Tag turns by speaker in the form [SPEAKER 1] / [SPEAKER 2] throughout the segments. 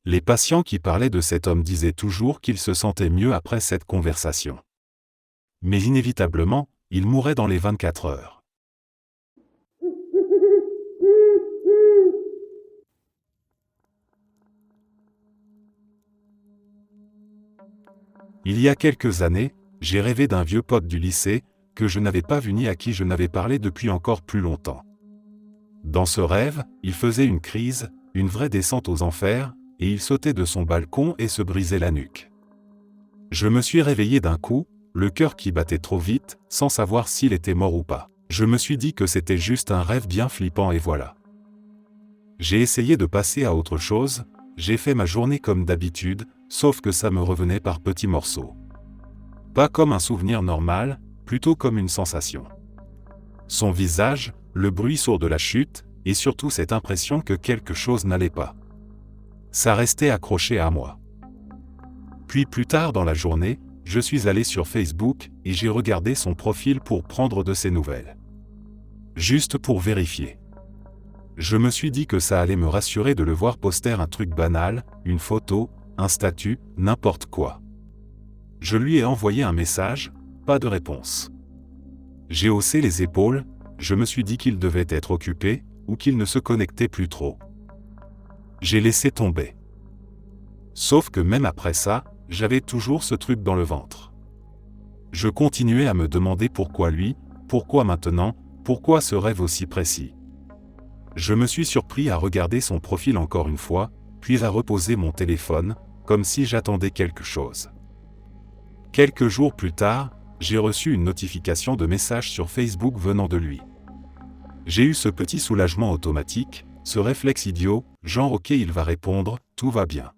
[SPEAKER 1] Les patients qui parlaient de cet homme disaient toujours qu'ils se sentaient mieux après cette conversation. Mais inévitablement, il mourait dans les 24 heures. Il y a quelques années, j'ai rêvé d'un vieux pote du lycée, que je n'avais pas vu ni à qui je n'avais parlé depuis encore plus longtemps. Dans ce rêve, il faisait une crise, une vraie descente aux enfers, et il sautait de son balcon et se brisait la nuque. Je me suis réveillé d'un coup, le cœur qui battait trop vite, sans savoir s'il était mort ou pas. Je me suis dit que c'était juste un rêve bien flippant et voilà. J'ai essayé de passer à autre chose, j'ai fait ma journée comme d'habitude, sauf que ça me revenait par petits morceaux. Pas comme un souvenir normal, plutôt comme une sensation. Son visage, le bruit sourd de la chute, et surtout cette impression que quelque chose n'allait pas. Ça restait accroché à moi. Puis plus tard dans la journée, je suis allé sur Facebook et j'ai regardé son profil pour prendre de ses nouvelles. Juste pour vérifier. Je me suis dit que ça allait me rassurer de le voir poster un truc banal, une photo, un statut, n'importe quoi. Je lui ai envoyé un message, pas de réponse. J'ai haussé les épaules, je me suis dit qu'il devait être occupé, ou qu'il ne se connectait plus trop. J'ai laissé tomber. Sauf que même après ça, j'avais toujours ce truc dans le ventre. Je continuais à me demander pourquoi lui, pourquoi maintenant, pourquoi ce rêve aussi précis. Je me suis surpris à regarder son profil encore une fois, puis à reposer mon téléphone, comme si j'attendais quelque chose. Quelques jours plus tard, j'ai reçu une notification de message sur Facebook venant de lui. J'ai eu ce petit soulagement automatique, ce réflexe idiot, genre ok il va répondre, tout va bien.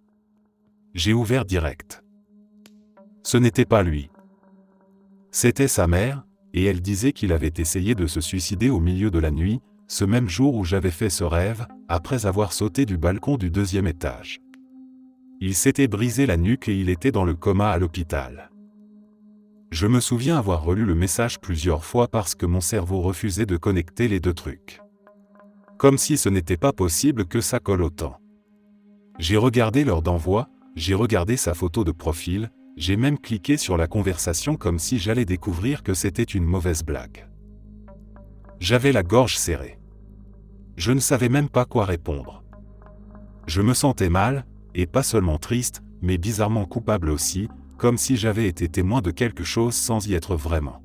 [SPEAKER 1] J'ai ouvert direct. Ce n'était pas lui. C'était sa mère, et elle disait qu'il avait essayé de se suicider au milieu de la nuit, ce même jour où j'avais fait ce rêve, après avoir sauté du balcon du 2e étage. Il s'était brisé la nuque et il était dans le coma à l'hôpital. Je me souviens avoir relu le message plusieurs fois parce que mon cerveau refusait de connecter les deux trucs. Comme si ce n'était pas possible que ça colle autant. J'ai regardé l'heure d'envoi, j'ai regardé sa photo de profil, j'ai même cliqué sur la conversation comme si j'allais découvrir que c'était une mauvaise blague. J'avais la gorge serrée. Je ne savais même pas quoi répondre. Je me sentais mal, et pas seulement triste, mais bizarrement coupable aussi, comme si j'avais été témoin de quelque chose sans y être vraiment.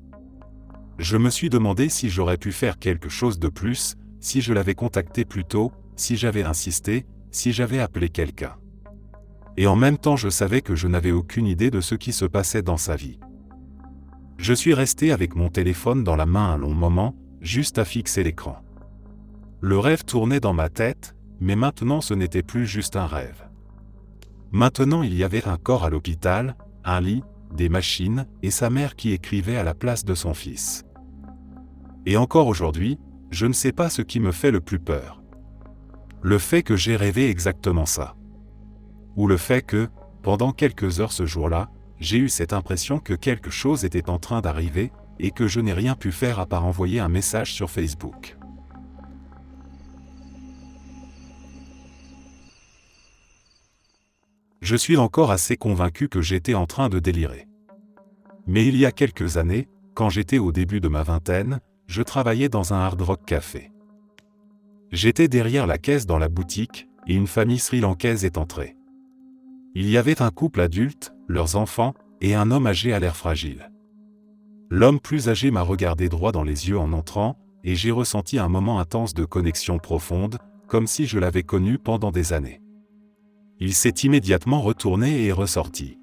[SPEAKER 1] Je me suis demandé si j'aurais pu faire quelque chose de plus, si je l'avais contacté plus tôt, si j'avais insisté, si j'avais appelé quelqu'un. Et en même temps je savais que je n'avais aucune idée de ce qui se passait dans sa vie. Je suis resté avec mon téléphone dans la main un long moment, juste à fixer l'écran. Le rêve tournait dans ma tête, mais maintenant ce n'était plus juste un rêve. Maintenant il y avait un corps à l'hôpital, un lit, des machines, et sa mère qui écrivait à la place de son fils. Et encore aujourd'hui, je ne sais pas ce qui me fait le plus peur. Le fait que j'ai rêvé exactement ça. Ou le fait que, pendant quelques heures ce jour-là, j'ai eu cette impression que quelque chose était en train d'arriver, et que je n'ai rien pu faire à part envoyer un message sur Facebook. Je suis encore assez convaincu que j'étais en train de délirer. Mais il y a quelques années, quand j'étais au début de ma vingtaine, je travaillais dans un hard rock café. J'étais derrière la caisse dans la boutique, et une famille sri-lankaise est entrée. Il y avait un couple adulte, leurs enfants, et un homme âgé à l'air fragile. L'homme plus âgé m'a regardé droit dans les yeux en entrant, et j'ai ressenti un moment intense de connexion profonde, comme si je l'avais connu pendant des années. Il s'est immédiatement retourné et est ressorti.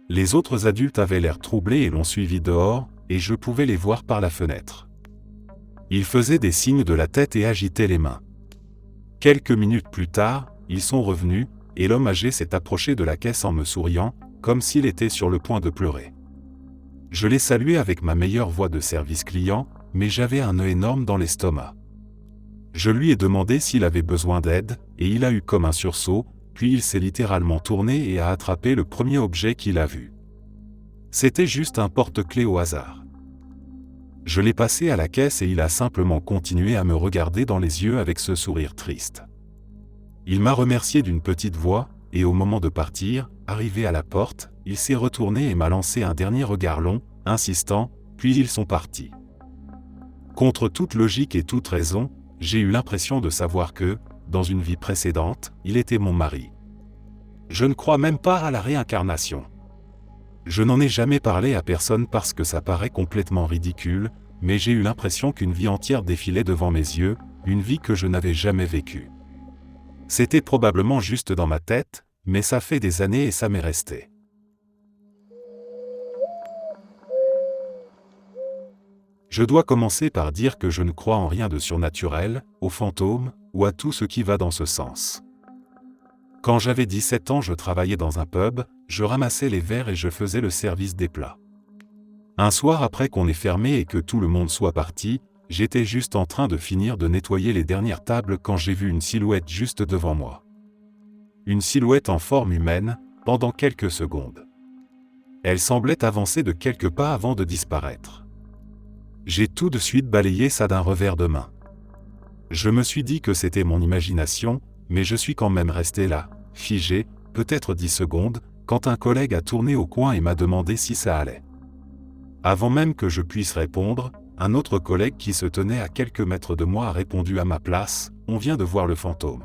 [SPEAKER 1] Les autres adultes avaient l'air troublés et l'ont suivi dehors, et je pouvais les voir par la fenêtre. Ils faisaient des signes de la tête et agitaient les mains. Quelques minutes plus tard, ils sont revenus, et l'homme âgé s'est approché de la caisse en me souriant, comme s'il était sur le point de pleurer. Je l'ai salué avec ma meilleure voix de service client, mais j'avais un nœud énorme dans l'estomac. Je lui ai demandé s'il avait besoin d'aide, et il a eu comme un sursaut, puis il s'est littéralement tourné et a attrapé le premier objet qu'il a vu. C'était juste un porte-clés au hasard. Je l'ai passé à la caisse et il a simplement continué à me regarder dans les yeux avec ce sourire triste. Il m'a remercié d'une petite voix, et au moment de partir, arrivé à la porte, il s'est retourné et m'a lancé un dernier regard long, insistant, puis ils sont partis. Contre toute logique et toute raison, j'ai eu l'impression de savoir que, dans une vie précédente, il était mon mari. Je ne crois même pas à la réincarnation. Je n'en ai jamais parlé à personne parce que ça paraît complètement ridicule, mais j'ai eu l'impression qu'une vie entière défilait devant mes yeux, une vie que je n'avais jamais vécue. C'était probablement juste dans ma tête, mais ça fait des années et ça m'est resté. Je dois commencer par dire que je ne crois en rien de surnaturel, aux fantômes, ou à tout ce qui va dans ce sens. Quand j'avais 17 ans, je travaillais dans un pub, je ramassais les verres et je faisais le service des plats. Un soir après qu'on ait fermé et que tout le monde soit parti, j'étais juste en train de finir de nettoyer les dernières tables quand j'ai vu une silhouette juste devant moi. Une silhouette en forme humaine, pendant quelques secondes. Elle semblait avancer de quelques pas avant de disparaître. J'ai tout de suite balayé ça d'un revers de main. Je me suis dit que c'était mon imagination, mais je suis quand même resté là, figé, peut-être 10 secondes, quand un collègue a tourné au coin et m'a demandé si ça allait. Avant même que je puisse répondre, un autre collègue qui se tenait à quelques mètres de moi a répondu à ma place, « On vient de voir le fantôme ».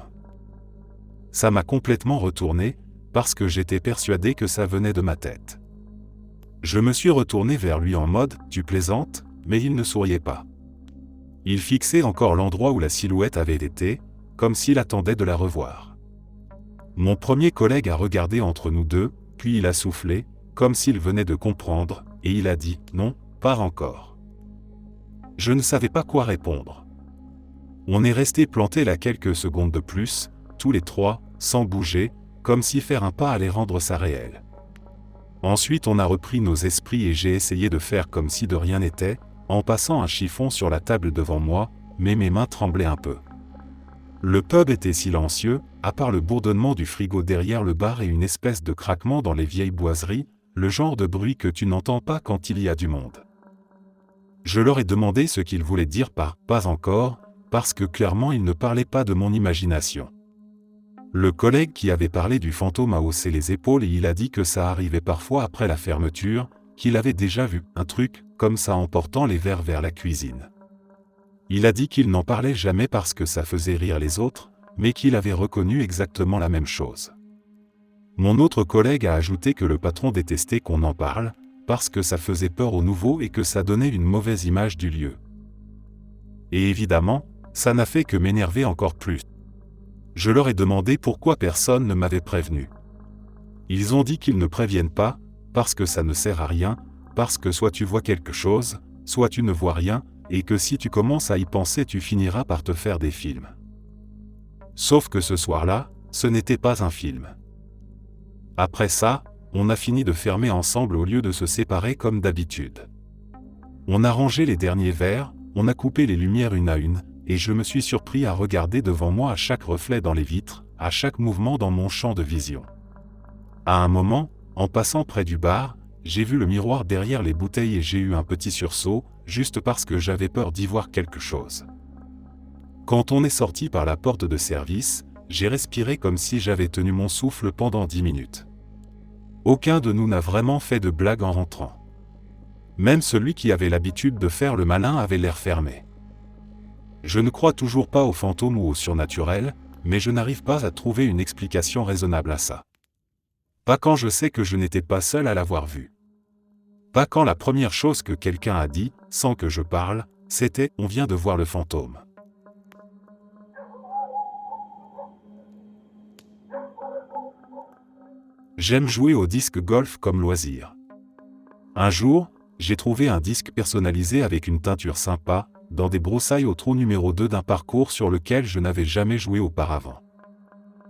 [SPEAKER 1] Ça m'a complètement retourné, parce que j'étais persuadé que ça venait de ma tête. Je me suis retourné vers lui en mode « Tu plaisantes ?» mais il ne souriait pas. Il fixait encore l'endroit où la silhouette avait été, comme s'il attendait de la revoir. Mon premier collègue a regardé entre nous deux, puis il a soufflé, comme s'il venait de comprendre, et il a dit « Non, pas encore ». Je ne savais pas quoi répondre. On est resté plantés là quelques secondes de plus, tous les trois, sans bouger, comme si faire un pas allait rendre ça réel. Ensuite on a repris nos esprits et j'ai essayé de faire comme si de rien n'était, en passant un chiffon sur la table devant moi, mais mes mains tremblaient un peu. Le pub était silencieux, à part le bourdonnement du frigo derrière le bar et une espèce de craquement dans les vieilles boiseries, le genre de bruit que tu n'entends pas quand il y a du monde. Je leur ai demandé ce qu'ils voulaient dire par « pas encore », parce que clairement ils ne parlaient pas de mon imagination. Le collègue qui avait parlé du fantôme a haussé les épaules et il a dit que ça arrivait parfois après la fermeture, qu'il avait déjà vu un truc, comme ça en portant les verres vers la cuisine. Il a dit qu'il n'en parlait jamais parce que ça faisait rire les autres, mais qu'il avait reconnu exactement la même chose. Mon autre collègue a ajouté que le patron détestait qu'on en parle, parce que ça faisait peur aux nouveaux et que ça donnait une mauvaise image du lieu. Et évidemment, ça n'a fait que m'énerver encore plus. Je leur ai demandé pourquoi personne ne m'avait prévenu. Ils ont dit qu'ils ne préviennent pas, parce que ça ne sert à rien, parce que soit tu vois quelque chose, soit tu ne vois rien, et que si tu commences à y penser tu finiras par te faire des films. Sauf que ce soir-là, ce n'était pas un film. Après ça, on a fini de fermer ensemble au lieu de se séparer comme d'habitude. On a rangé les derniers verres, on a coupé les lumières une à une, et je me suis surpris à regarder devant moi à chaque reflet dans les vitres, à chaque mouvement dans mon champ de vision. À un moment, en passant près du bar, j'ai vu le miroir derrière les bouteilles et j'ai eu un petit sursaut, juste parce que j'avais peur d'y voir quelque chose. Quand on est sorti par la porte de service, j'ai respiré comme si j'avais tenu mon souffle pendant 10 minutes. Aucun de nous n'a vraiment fait de blague en rentrant. Même celui qui avait l'habitude de faire le malin avait l'air fermé. Je ne crois toujours pas aux fantômes ou au surnaturel, mais je n'arrive pas à trouver une explication raisonnable à ça. Pas quand je sais que je n'étais pas seul à l'avoir vu. Pas quand la première chose que quelqu'un a dit, sans que je parle, c'était « on vient de voir le fantôme ». J'aime jouer au disque golf comme loisir. Un jour, j'ai trouvé un disque personnalisé avec une teinture sympa, dans des broussailles au trou numéro 2 d'un parcours sur lequel je n'avais jamais joué auparavant.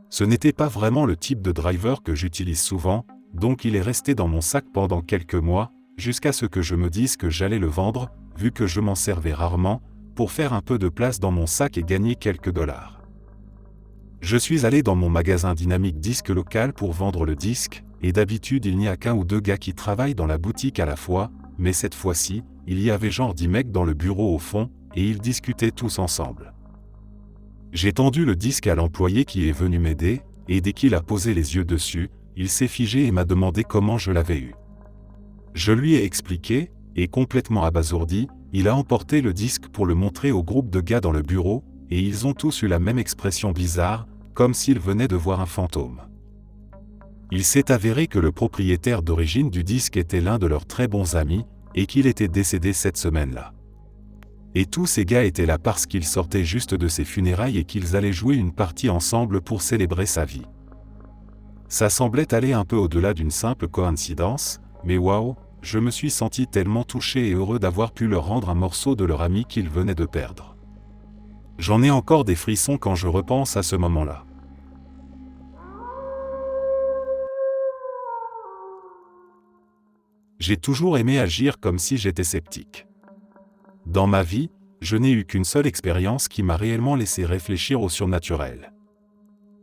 [SPEAKER 1] Ce n'était pas vraiment le type de driver que j'utilise souvent, donc il est resté dans mon sac pendant quelques mois, jusqu'à ce que je me dise que j'allais le vendre, vu que je m'en servais rarement, pour faire un peu de place dans mon sac et gagner quelques dollars. Je suis allé dans mon magasin Dynamic Disque local pour vendre le disque, et d'habitude il n'y a qu'un ou deux gars qui travaillent dans la boutique à la fois, mais cette fois-ci, il y avait genre 10 mecs dans le bureau au fond, et ils discutaient tous ensemble. J'ai tendu le disque à l'employé qui est venu m'aider, et dès qu'il a posé les yeux dessus, il s'est figé et m'a demandé comment je l'avais eu. Je lui ai expliqué, et complètement abasourdi, il a emporté le disque pour le montrer au groupe de gars dans le bureau, et ils ont tous eu la même expression bizarre, comme s'ils venaient de voir un fantôme. Il s'est avéré que le propriétaire d'origine du disque était l'un de leurs très bons amis, et qu'il était décédé cette semaine-là. Et tous ces gars étaient là parce qu'ils sortaient juste de ses funérailles et qu'ils allaient jouer une partie ensemble pour célébrer sa vie. Ça semblait aller un peu au-delà d'une simple coïncidence, mais waouh, je me suis senti tellement touché et heureux d'avoir pu leur rendre un morceau de leur ami qu'ils venaient de perdre. J'en ai encore des frissons quand je repense à ce moment-là. J'ai toujours aimé agir comme si j'étais sceptique. Dans ma vie, je n'ai eu qu'une seule expérience qui m'a réellement laissé réfléchir au surnaturel.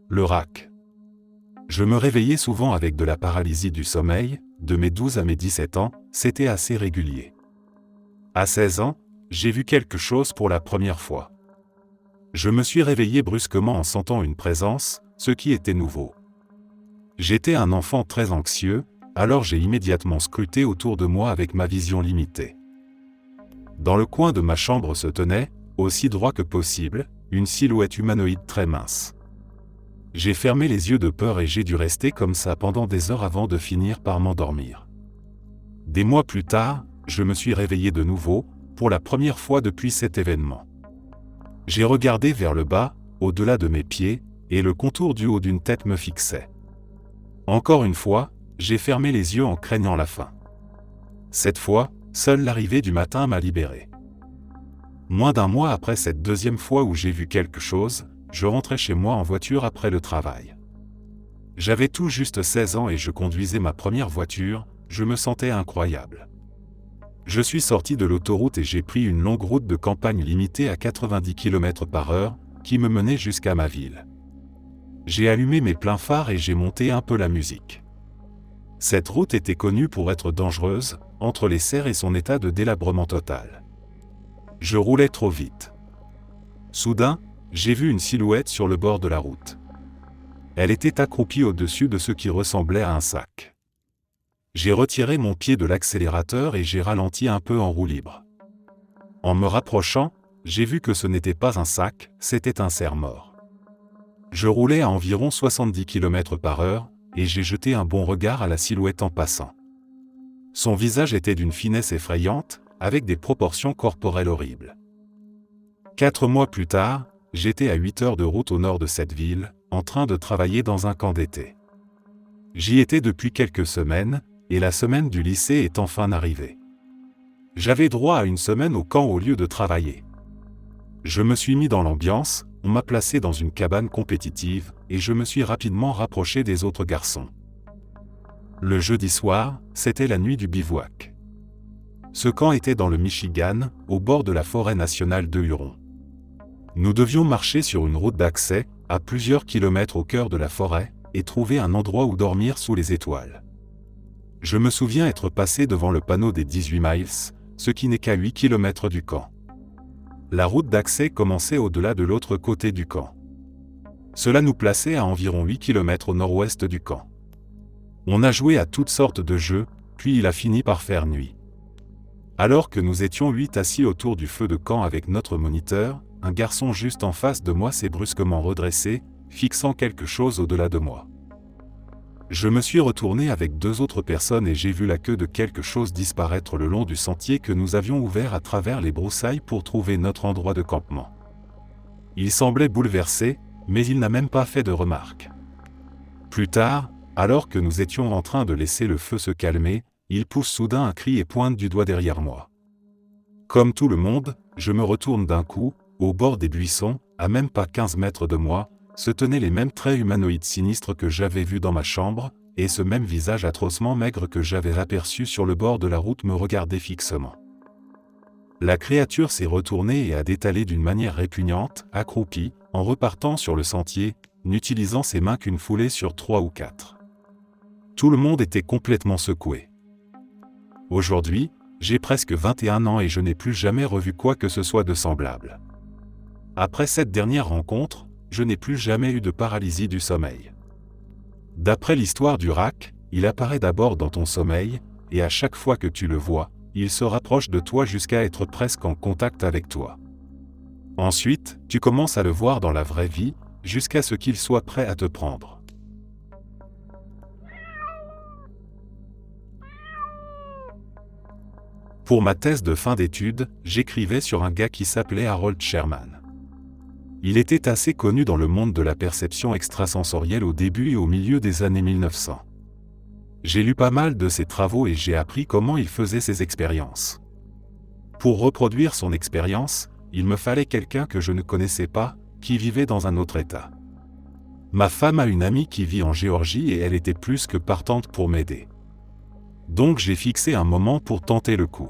[SPEAKER 1] Le RAC. Je me réveillais souvent avec de la paralysie du sommeil, de mes 12 à mes 17 ans, c'était assez régulier. À 16 ans, j'ai vu quelque chose pour la première fois. Je me suis réveillé brusquement en sentant une présence, ce qui était nouveau. J'étais un enfant très anxieux, alors j'ai immédiatement scruté autour de moi avec ma vision limitée. Dans le coin de ma chambre se tenait, aussi droit que possible, une silhouette humanoïde très mince. J'ai fermé les yeux de peur et j'ai dû rester comme ça pendant des heures avant de finir par m'endormir. Des mois plus tard, je me suis réveillé de nouveau, pour la première fois depuis cet événement. J'ai regardé vers le bas, au-delà de mes pieds, et le contour du haut d'une tête me fixait. Encore une fois, j'ai fermé les yeux en craignant la fin. Cette fois, seule l'arrivée du matin m'a libéré. Moins d'un mois après cette deuxième fois où j'ai vu quelque chose, je rentrais chez moi en voiture après le travail. J'avais tout juste 16 ans et je conduisais ma première voiture, je me sentais incroyable. Je suis sorti de l'autoroute et j'ai pris une longue route de campagne limitée à 90 km/h, qui me menait jusqu'à ma ville. J'ai allumé mes pleins phares et j'ai monté un peu la musique. Cette route était connue pour être dangereuse, entre les serres et son état de délabrement total. Je roulais trop vite. Soudain, j'ai vu une silhouette sur le bord de la route. Elle était accroupie au-dessus de ce qui ressemblait à un sac. J'ai retiré mon pied de l'accélérateur et j'ai ralenti un peu en roue libre. En me rapprochant, j'ai vu que ce n'était pas un sac, c'était un cerf-mort. Je roulais à environ 70 km/h, et j'ai jeté un bon regard à la silhouette en passant. Son visage était d'une finesse effrayante, avec des proportions corporelles horribles. 4 mois plus tard, j'étais à 8 heures de route au nord de cette ville, en train de travailler dans un camp d'été. J'y étais depuis quelques semaines, et la semaine du lycée est enfin arrivée. J'avais droit à une semaine au camp au lieu de travailler. Je me suis mis dans l'ambiance, on m'a placé dans une cabane compétitive, et je me suis rapidement rapproché des autres garçons. Le jeudi soir, c'était la nuit du bivouac. Ce camp était dans le Michigan, au bord de la forêt nationale de Huron. Nous devions marcher sur une route d'accès, à plusieurs kilomètres au cœur de la forêt, et trouver un endroit où dormir sous les étoiles. Je me souviens être passé devant le panneau des 18 miles, ce qui n'est qu'à 8 km du camp. La route d'accès commençait au-delà de l'autre côté du camp. Cela nous plaçait à environ 8 km au nord-ouest du camp. On a joué à toutes sortes de jeux, puis il a fini par faire nuit. Alors que nous étions 8 assis autour du feu de camp avec notre moniteur, un garçon juste en face de moi s'est brusquement redressé, fixant quelque chose au-delà de moi. Je me suis retourné avec 2 autres personnes et j'ai vu la queue de quelque chose disparaître le long du sentier que nous avions ouvert à travers les broussailles pour trouver notre endroit de campement. Il semblait bouleversé, mais il n'a même pas fait de remarque. Plus tard, alors que nous étions en train de laisser le feu se calmer, il pousse soudain un cri et pointe du doigt derrière moi. Comme tout le monde, je me retourne d'un coup, au bord des buissons, à même pas 15 mètres de moi, se tenaient les mêmes traits humanoïdes sinistres que j'avais vus dans ma chambre, et ce même visage atrocement maigre que j'avais aperçu sur le bord de la route me regardait fixement. La créature s'est retournée et a détalé d'une manière répugnante, accroupie, en repartant sur le sentier, n'utilisant ses mains qu'une foulée sur 3 ou 4. Tout le monde était complètement secoué. Aujourd'hui, j'ai presque 21 ans et je n'ai plus jamais revu quoi que ce soit de semblable. Après cette dernière rencontre, je n'ai plus jamais eu de paralysie du sommeil. D'après l'histoire du RAC, il apparaît d'abord dans ton sommeil, et à chaque fois que tu le vois, il se rapproche de toi jusqu'à être presque en contact avec toi. Ensuite, tu commences à le voir dans la vraie vie, jusqu'à ce qu'il soit prêt à te prendre. Pour ma thèse de fin d'études, j'écrivais sur un gars qui s'appelait Harold Sherman. Il était assez connu dans le monde de la perception extrasensorielle au début et au milieu des années 1900. J'ai lu pas mal de ses travaux et j'ai appris comment il faisait ses expériences. Pour reproduire son expérience, il me fallait quelqu'un que je ne connaissais pas, qui vivait dans un autre État. Ma femme a une amie qui vit en Géorgie et elle était plus que partante pour m'aider. Donc j'ai fixé un moment pour tenter le coup.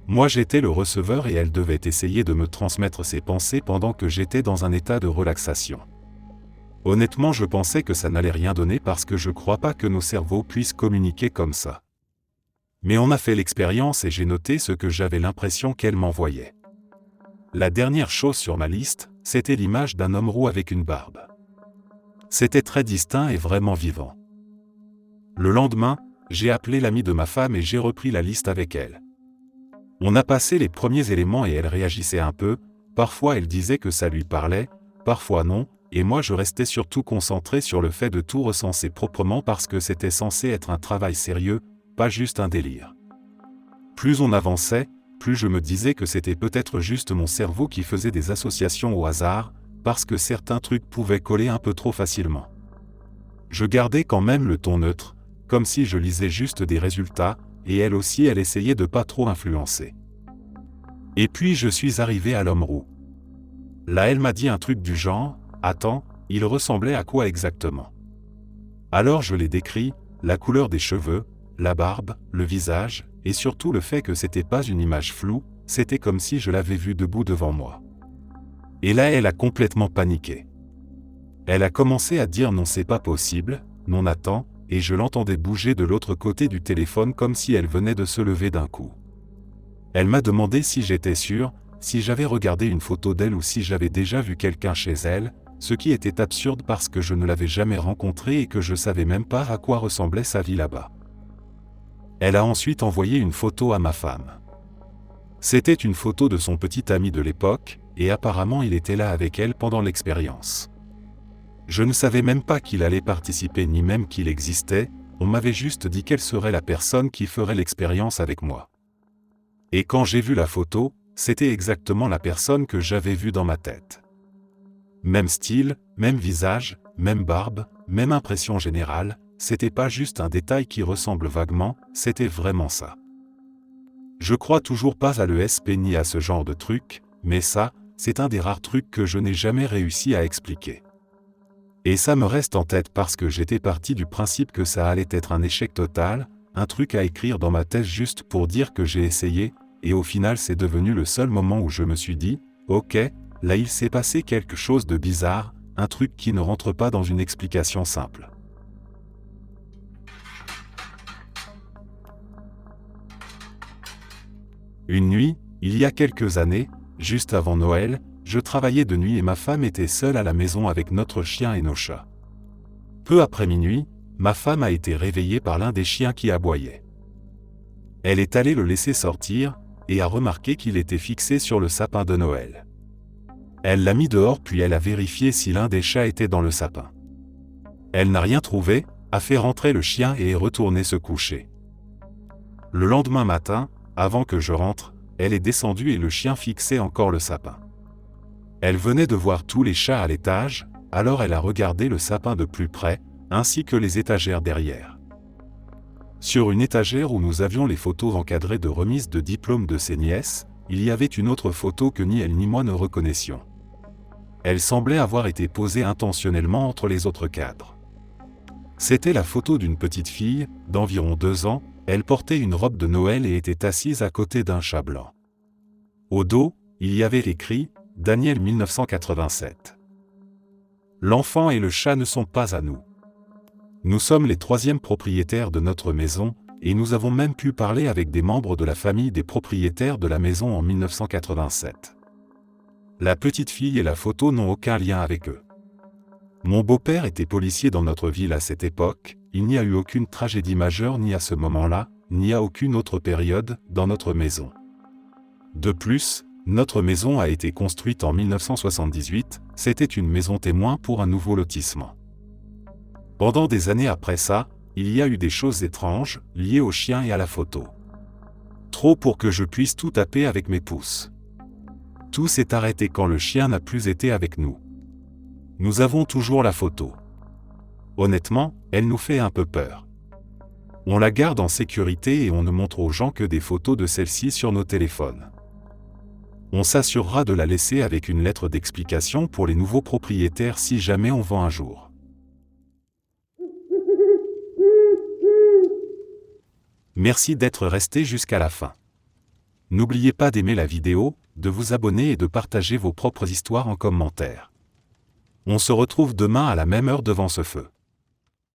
[SPEAKER 1] Moi j'étais le receveur et elle devait essayer de me transmettre ses pensées pendant que j'étais dans un état de relaxation. Honnêtement, je pensais que ça n'allait rien donner parce que je crois pas que nos cerveaux puissent communiquer comme ça. Mais on a fait l'expérience et j'ai noté ce que j'avais l'impression qu'elle m'envoyait. La dernière chose sur ma liste, c'était l'image d'un homme roux avec une barbe. C'était très distinct et vraiment vivant. Le lendemain, j'ai appelé l'amie de ma femme et j'ai repris la liste avec elle. On a passé les premiers éléments et elle réagissait un peu, parfois elle disait que ça lui parlait, parfois non, et moi je restais surtout concentré sur le fait de tout recenser proprement parce que c'était censé être un travail sérieux, pas juste un délire. Plus on avançait, plus je me disais que c'était peut-être juste mon cerveau qui faisait des associations au hasard, parce que certains trucs pouvaient coller un peu trop facilement. Je gardais quand même le ton neutre, comme si je lisais juste des résultats, et elle aussi elle essayait de pas trop influencer. Et puis je suis arrivé à l'homme roux. Là elle m'a dit un truc du genre, « Attends, il ressemblait à quoi exactement ?» Alors je l'ai décrit, la couleur des cheveux, la barbe, le visage, et surtout le fait que c'était pas une image floue, c'était comme si je l'avais vu debout devant moi. Et là elle a complètement paniqué. Elle a commencé à dire « Non, c'est pas possible, non attends », et je l'entendais bouger de l'autre côté du téléphone comme si elle venait de se lever d'un coup. Elle m'a demandé si j'étais sûr, si j'avais regardé une photo d'elle ou si j'avais déjà vu quelqu'un chez elle, ce qui était absurde parce que je ne l'avais jamais rencontrée et que je savais même pas à quoi ressemblait sa vie là-bas. Elle a ensuite envoyé une photo à ma femme. C'était une photo de son petit ami de l'époque, et apparemment il était là avec elle pendant l'expérience. Je ne savais même pas qu'il allait participer ni même qu'il existait, on m'avait juste dit quelle serait la personne qui ferait l'expérience avec moi. Et quand j'ai vu la photo, c'était exactement la personne que j'avais vue dans ma tête. Même style, même visage, même barbe, même impression générale, c'était pas juste un détail qui ressemble vaguement, c'était vraiment ça. Je crois toujours pas à l'ESP ni à ce genre de truc, mais ça, c'est un des rares trucs que je n'ai jamais réussi à expliquer. Et ça me reste en tête parce que j'étais parti du principe que ça allait être un échec total, un truc à écrire dans ma tête juste pour dire que j'ai essayé, et au final c'est devenu le seul moment où je me suis dit, ok, là il s'est passé quelque chose de bizarre, un truc qui ne rentre pas dans une explication simple. Une nuit, il y a quelques années, juste avant Noël, je travaillais de nuit et ma femme était seule à la maison avec notre chien et nos chats. Peu après minuit, ma femme a été réveillée par l'un des chiens qui aboyait. Elle est allée le laisser sortir, et a remarqué qu'il était fixé sur le sapin de Noël. Elle l'a mis dehors puis elle a vérifié si l'un des chats était dans le sapin. Elle n'a rien trouvé, a fait rentrer le chien et est retournée se coucher. Le lendemain matin, avant que je rentre, elle est descendue et le chien fixait encore le sapin. Elle venait de voir tous les chats à l'étage, alors elle a regardé le sapin de plus près, ainsi que les étagères derrière. Sur une étagère où nous avions les photos encadrées de remise de diplôme de ses nièces, il y avait une autre photo que ni elle ni moi ne reconnaissions. Elle semblait avoir été posée intentionnellement entre les autres cadres. C'était la photo d'une petite fille, d'environ 2 ans, elle portait une robe de Noël et était assise à côté d'un chat blanc. Au dos, il y avait écrit « Daniel 1987 ». L'enfant et le chat ne sont pas à nous. Nous sommes les 3e propriétaires de notre maison, et nous avons même pu parler avec des membres de la famille des propriétaires de la maison en 1987. La petite fille et la photo n'ont aucun lien avec eux. Mon beau-père était policier dans notre ville à cette époque, il n'y a eu aucune tragédie majeure ni à ce moment-là, ni à aucune autre période, dans notre maison. De plus, notre maison a été construite en 1978, c'était une maison témoin pour un nouveau lotissement. Pendant des années après ça, il y a eu des choses étranges, liées au chien et à la photo. Trop pour que je puisse tout taper avec mes pouces. Tout s'est arrêté quand le chien n'a plus été avec nous. Nous avons toujours la photo. Honnêtement, elle nous fait un peu peur. On la garde en sécurité et on ne montre aux gens que des photos de celle-ci sur nos téléphones. On s'assurera de la laisser avec une lettre d'explication pour les nouveaux propriétaires si jamais on vend un jour. Merci d'être resté jusqu'à la fin. N'oubliez pas d'aimer la vidéo, de vous abonner et de partager vos propres histoires en commentaire. On se retrouve demain à la même heure devant ce feu.